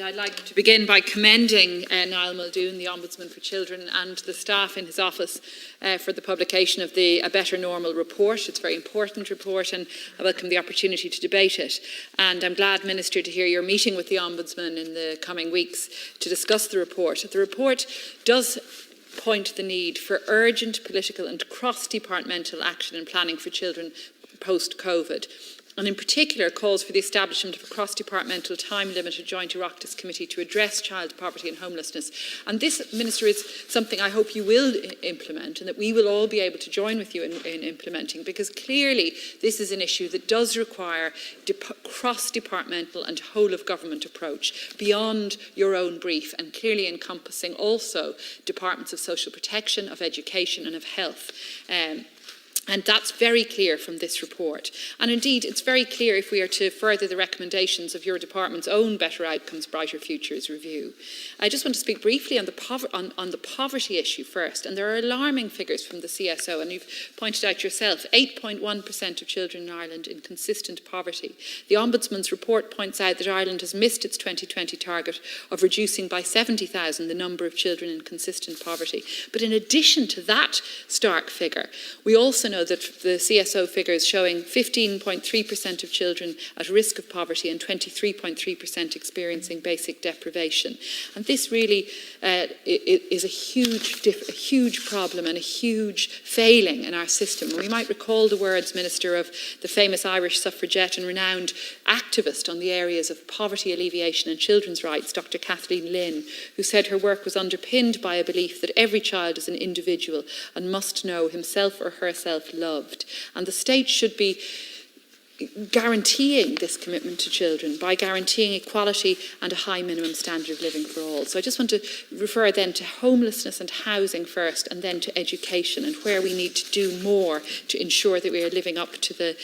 I'd like to begin by commending Niall Muldoon, the Ombudsman for Children, and the staff in his office for the publication of the A Better Normal report. It's a very important report and I welcome the opportunity to debate it. And I'm glad, Minister, to hear you're meeting with the Ombudsman in the coming weeks to discuss the report. The report does point to the need for urgent political and cross-departmental action and planning for children post-COVID. And in particular calls for the establishment of a cross-departmental time-limited joint Oireachtas committee to address child poverty and homelessness. And this, Minister, is something I hope you will implement and that we will all be able to join with you in implementing, because clearly this is an issue that does require cross-departmental and whole-of-government approach beyond your own brief, and clearly encompassing also departments of social protection, of education and of health. And that's very clear from this report. And indeed, it's very clear if we are to further the recommendations of your department's own Better Outcomes, Brighter Futures review. I just want to speak briefly on the poverty issue first. And there are alarming figures from the CSO, and you've pointed out yourself, 8.1% of children in Ireland in consistent poverty. The Ombudsman's report points out that Ireland has missed its 2020 target of reducing by 70,000 the number of children in consistent poverty. But in addition to that stark figure, we also know that the CSO figures showing 15.3% of children at risk of poverty and 23.3% experiencing basic deprivation. And this really is a huge problem and a huge failing in our system. And we might recall the words, Minister, of the famous Irish suffragette and renowned activist on the areas of poverty alleviation and children's rights, Dr. Kathleen Lynn, who said her work was underpinned by a belief that every child is an individual and must know himself or herself loved. And the state should be guaranteeing this commitment to children by guaranteeing equality and a high minimum standard of living for all. So I just want to refer then to homelessness and housing first, and then to education and where we need to do more to ensure that we are living up to the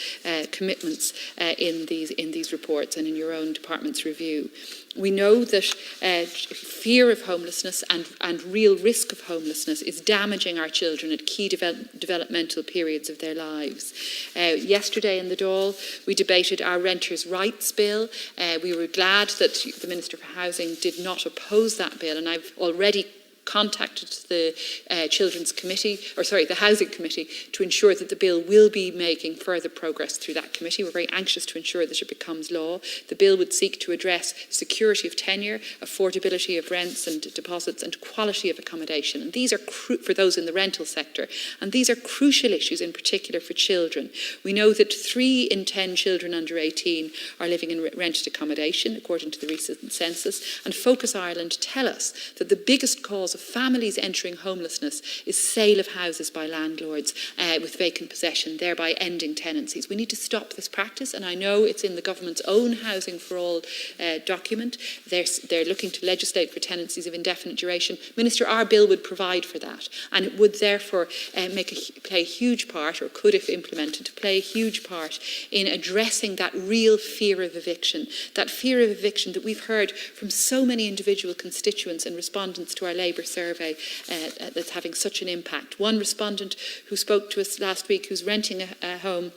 commitments in these reports and in your own department's review. We know that fear of homelessness and real risk of homelessness is damaging our children at key developmental periods of their lives. Yesterday in the Dáil, we debated our Renters' Rights Bill. We were glad that the Minister for Housing did not oppose that bill, and I've already contacted the Housing Committee to ensure that the bill will be making further progress through that committee. We're very anxious to ensure that it becomes law. The bill would seek to address security of tenure, affordability of rents and deposits, and quality of accommodation. And these are for those in the rental sector. And these are crucial issues in particular for children. We know that 3 in 10 children under 18 are living in rented accommodation, according to the recent census. And Focus Ireland tell us that the biggest cause of families entering homelessness is sale of houses by landlords with vacant possession, thereby ending tenancies. We need to stop this practice, and I know it's in the government's own Housing for All document. They're looking to legislate for tenancies of indefinite duration. Minister, our bill would provide for that, and it would therefore play a huge part, or could, if implemented, play a huge part in addressing that real fear of eviction that we've heard from so many individual constituents and respondents to our Labour survey that's having such an impact. One respondent who spoke to us last week, who's renting a home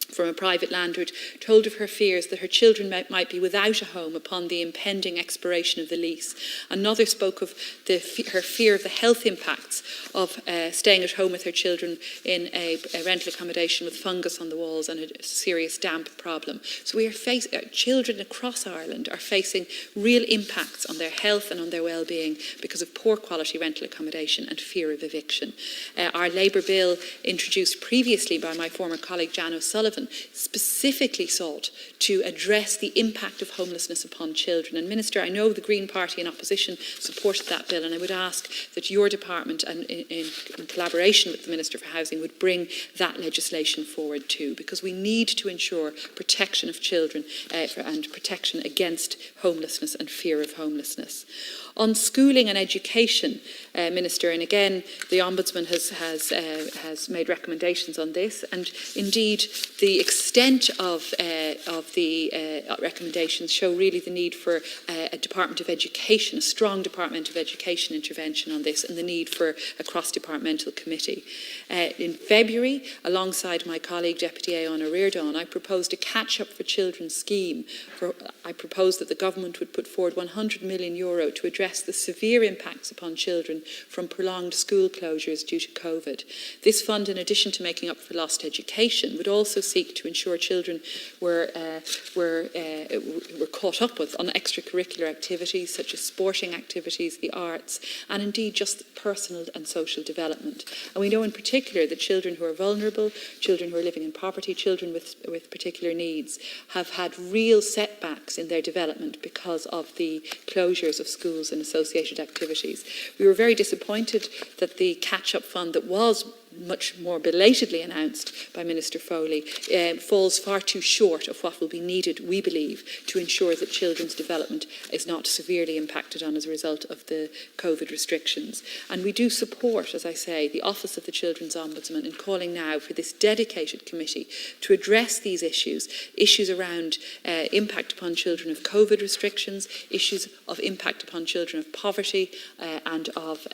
from a private landlord, told of her fears that her children might be without a home upon the impending expiration of the lease. Another spoke of her fear of the health impacts of staying at home with her children in a rental accommodation with fungus on the walls and a serious damp problem. So children across Ireland are facing real impacts on their health and on their well-being because of poor quality rental accommodation and fear of eviction. Our Labour bill, introduced previously by my former colleague Jan O'Sullivan, specifically sought to address the impact of homelessness upon children. And Minister, I know the Green Party in opposition supported that bill, and I would ask that your department, and in collaboration with the Minister for Housing, would bring that legislation forward too, because we need to ensure protection of children and protection against homelessness and fear of homelessness. On schooling and education, Minister, and again the Ombudsman has made recommendations on this, and indeed the The extent of the recommendations show really the need for a Department of Education, a strong Department of Education intervention on this, and the need for a cross-departmental committee. In February, alongside my colleague Deputy Aona Reardon, I proposed a Catch Up for Children scheme. I proposed that the government would put forward €100 million to address the severe impacts upon children from prolonged school closures due to COVID. This fund, in addition to making up for lost education, would also seek to ensure children were caught up with on extracurricular activities such as sporting activities, the arts, and indeed just personal and social development. And we know in particular that children who are vulnerable, children who are living in poverty, children with particular needs have had real setbacks in their development because of the closures of schools and associated activities. We were very disappointed that the catch-up fund that was much more belatedly announced by Minister Foley falls far too short of what will be needed, we believe, to ensure that children's development is not severely impacted on as a result of the COVID restrictions. And we do support, as I say, the Office of the Children's Ombudsman in calling now for this dedicated committee to address these issues around impact upon children of COVID restrictions, issues of impact upon children of poverty and of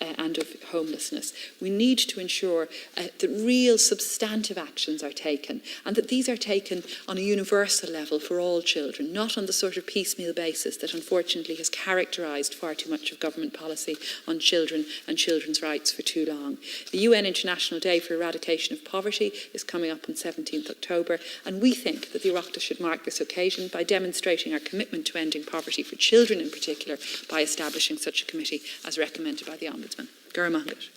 homelessness. We need to ensure that real substantive actions are taken, and that these are taken on a universal level for all children, not on the sort of piecemeal basis that unfortunately has characterised far too much of government policy on children and children's rights for too long. The UN International Day for Eradication of Poverty is coming up on 17th October, and we think that the Oireachtas should mark this occasion by demonstrating our commitment to ending poverty for children in particular by establishing such a committee as recommended by the Ombudsman. Gura Mangat.